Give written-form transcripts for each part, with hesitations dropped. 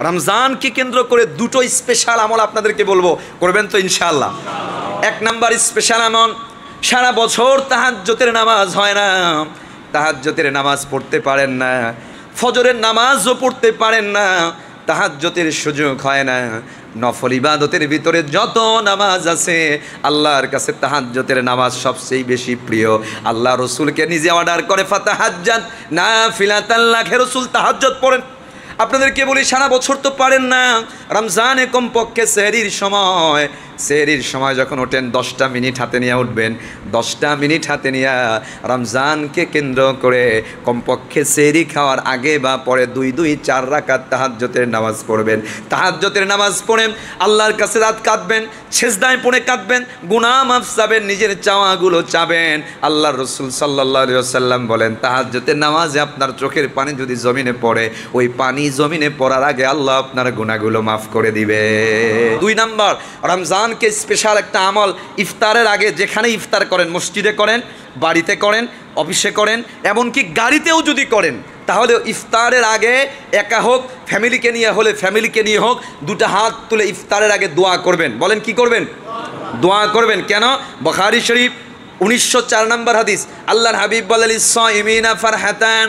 রমজানকে কেন্দ্র করে দুটো স্পেশাল আমল আপনাদেরকে বলবো, করবেন তো ইনশাআল্লাহ। এক নাম্বার স্পেশাল আমল, সারা বছর তাহাজ্জুদের নামাজ হয় না, তাহাজ্জুদের নামাজ পড়তে পারেন না, ফজরের নামাজও পড়তে পারেন না, তাহাজ্জুদের সুযোগ হয় না, নফল ইবাদতের ভিতরে যত নামাজ আছে আল্লাহর কাছে তাহাজ্জুদের নামাজ সবচেয়ে বেশি প্রিয়। আল্লাহ রসুলকে নিজে অর্ডার করে ফাতাহাজ্জাত নাফিলাতান লাকে, রসুল তাহাজ্জুদ পড়েন। আপনাদেরকে বলি সারা বছর তো পারেন না, রমজানে কমপক্ষে সেহরির সময় যখন ওঠেন 10টা মিনিট হাতে নিয়ে উঠবেন, 10টা মিনিট হাতে নিয়ে রমজানকে কেন্দ্র করে কমপক্ষে সেহরি খাওয়ার আগে বা পরে 2-4 রাকাত তাহাজ্জুদের নামাজ পড়বেন। তাহাজ্জুদের নামাজ পড়েন, আল্লাহর কাছে রাত কাঁদবেন, সেজদায় পড়ে কাঁদবেন, গুনাহ মাফ চাবেন, নিজের চাওয়াগুলো চাবেন। আল্লাহর রাসূল সাল্লাল্লাহু আলাইহি ওয়াসাল্লাম বলেন, তাহাজ্জুদের নামাজে আপনার চোখের পানি যদি জমিনে পড়ে, ওই পানি জমিনে পড়ার আগে আল্লাহ আপনার গুনাহগুলো মাফ করে দিবে। 2 নাম্বার, রমজানকে স্পেশাল একটা আমল, ইফতারের আগে যেখানে ইফতার করেন, মসজিদে করেন, বাড়িতে করেন, অফিসে করেন, এমনকি গাড়িতেও যদি করেন, তাহলে ইফতারের আগে একা হোক, ফ্যামিলিকে নিয়ে হলে ফ্যামিলিকে নিয়ে হোক, 2টা হাত তুলে ইফতারের আগে দোয়া করবেন। বলেন কি করবেন? দোয়া করবেন। কেন? বুখারী শরীফ 1904 নম্বর হাদিস, আল্লাহর হাবিব বলেন ইসসাইমিনা ফারহাতান,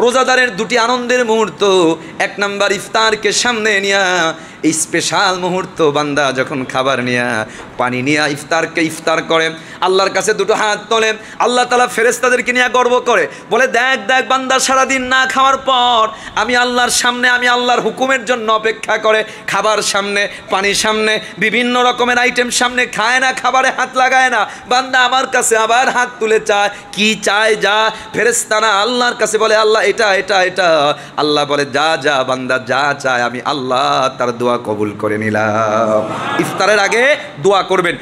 রোজাদারের 2টি আনন্দের মুহূর্ত। 1 নাম্বার, ইফতারকে সামনে নিয়া, এই স্পেশাল মুহূর্ত বান্দা যখন খাবার নিয়া পানি নিয়া ইফতারকে ইফতার করে, আল্লাহর কাছে 2টো হাত তোলে, আল্লাহ তাআলা ফেরেশতাদেরকে নিয়ে গর্ব করে, বলে দেখ দেখ বান্দা সারাদিন না খাওয়ার পর আমি আল্লাহর সামনে, আমি আল্লাহর হুকুমের জন্য অপেক্ষা করে, খাবার সামনে, পানির সামনে, বিভিন্ন রকমের আইটেম সামনে, খায় না, খাবারে হাত লাগায় না, বান্দা আমার কাছে আবার হাত তুলে চায়, কি চায়? যা। ফেরেশতারা আল্লাহর কাছে বলে আল্লাহ এটা এটা এটা, আল্লাহ বলে যা যা বান্দা যা চায় আমি আল্লাহ তার দোয়া কবুল করে নিলাম। ইফতারের আগে দোয়া করবেন।